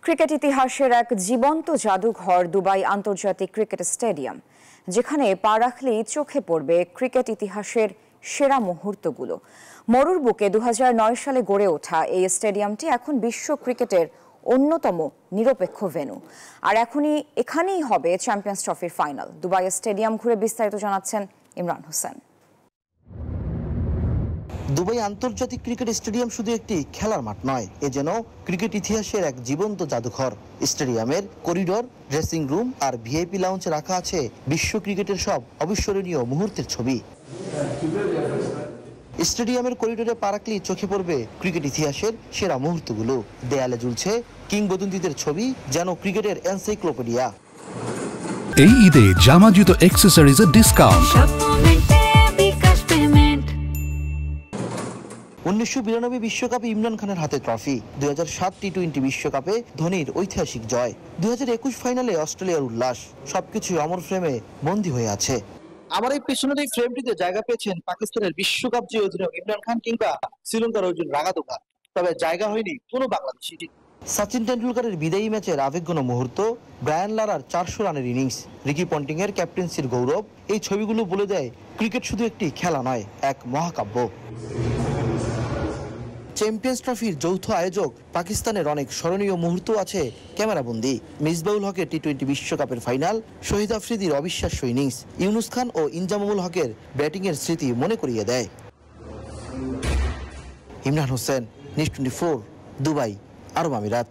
Cricket ইতিহাসের এক জীবন্ত জাদুঘর দুবাই আন্তর্জাতিক ক্রিকেট স্টেডিয়াম, যেখানে পা রাখলেই চোখে পড়বে ক্রিকেট ইতিহাসের সেরা মুহূর্তগুলো। মরুর বুকে 2009 সালে গড়ে ওঠা এই স্টেডিয়ামটি এখন বিশ্ব ক্রিকেটের অন্যতম নিরপেক্ষ ভেন্যু। আর এখানেই হবে চ্যাম্পিয়ন্স ট্রফির ফাইনাল। দুবাই স্টেডিয়াম ঘুরে বিস্তারিত জানাচ্ছেন ইমরান হোসেন। দুবাই আন্তর্জাতিক ক্রিকেট স্টেডিয়াম শুধু একটি খেলার মাঠ নয়, এ যেন ক্রিকেট ইতিহাসের এক জীবন্ত জাদুঘর। স্টেডিয়ামের করিডোর, ড্রেসিং রুম আর ভিআইপি লাউঞ্জে রাখা আছে বিশ্ব ক্রিকেটের সব অবিস্মরণীয় মুহূর্তের ছবি। স্টেডিয়ামের করিডোরে পা রাখলেই চোখে পড়বে ক্রিকেট ইতিহাসের সেরা মুহূর্তগুলো। দেয়ালে ঝুলছে কিংবদন্তিদের ছবি, যেন ক্রিকেটের এনসাইক্লোপিডিয়া। এই ঈদে জামা জুতো অ্যাকসেসরিজের ডিসকাউন্ট। 1992 বিশ্বকাপে ইমরান খানের হাতে ট্রফি, 2007 টি-20 বিশ্বকাপে ধোনির ঐতিহাসিক জয়, 2021 ফাইনালে অস্ট্রেলিয়ার উল্লাস, সবকিছু অমর ফ্রেমে বন্দী হয়ে আছে। আমার এই পেছনের এই ফ্রেমটিতে জায়গা পেয়েছেন পাকিস্তানের বিশ্বকাপ জয়ী অধিনায়ক ইমরান খান কিংবা শ্রীলঙ্কার অর্জুন রাঙাদোকা, তবে জায়গা হয়নি কোনো বাংলাদেশি। সচিন টেন্ডুলকারের বিদায়ী ম্যাচের আবেগঘন মুহূর্ত, ব্রায়ান লারার 400 রানের ইনিংস, রিকি পন্টিং এর ক্যাপ্টেন্সির গৌরব, এই ছবিগুলো বলে দেয় ক্রিকেট শুধু একটি খেলা নয়, এক মহাকাব্য। চ্যাম্পিয়ন্স ট্রফির যৌথ আয়োজক পাকিস্তানের অনেক স্মরণীয় মুহূর্ত আছে ক্যামেরাবন্দি। মিসবাউল হকের টি-20 বিশ্বকাপের ফাইনাল, শহীদ আফ্রিদির অবিশ্বাস্য ইনিংস, ইউনুস খান ও ইনজামামুল হকের ব্যাটিংয়ের স্মৃতি মনে করিয়ে দেয়। ইমরান হোসেন, নিউজ 24, দুবাই, আরব আমিরাত।